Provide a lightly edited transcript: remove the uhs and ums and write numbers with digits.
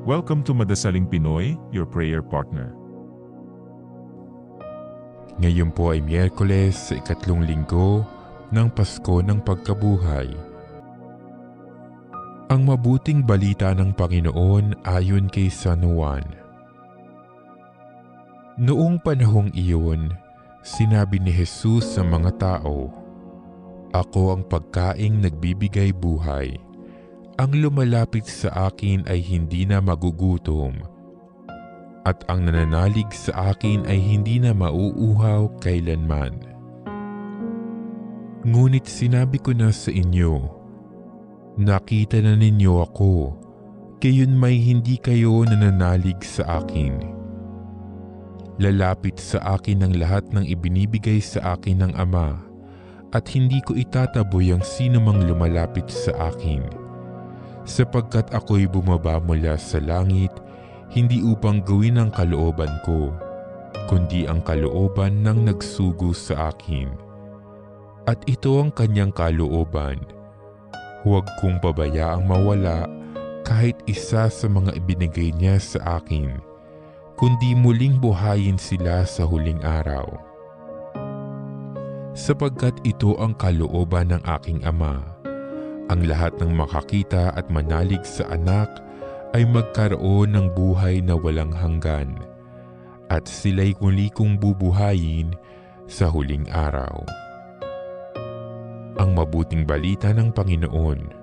Welcome to Madasaling Pinoy, your prayer partner. Ngayon po ay Miyerkules sa ikatlong linggo ng Pasko ng Pagkabuhay. Ang mabuting balita ng Panginoon ayon kay San Juan. Noong panahong iyon, sinabi ni Jesus sa mga tao, "Ako ang pagkaing nagbibigay buhay. Ang lumalapit sa akin ay hindi na magugutom, at ang nananalig sa akin ay hindi na mauuhaw kailanman. Ngunit sinabi ko na sa inyo, nakita na ninyo ako, gayon may hindi kayo nananalig sa akin. Lalapit sa akin ang lahat ng ibinibigay sa akin ng Ama, at hindi ko itataboy ang sino mang lumalapit sa akin. Sapagkat ako'y bumaba mula sa langit, hindi upang gawin ang kalooban ko, kundi ang kalooban ng nagsugo sa akin. At ito ang kanyang kalooban, huwag kong pabayaang mawala kahit isa sa mga ibinigay niya sa akin, kundi muling buhayin sila sa huling araw. Sapagkat ito ang kalooban ng aking Ama, ang lahat ng makakita at manalig sa anak ay magkaroon ng buhay na walang hanggan, at sila'y muli kong bubuhayin sa huling araw." Ang mabuting balita ng Panginoon.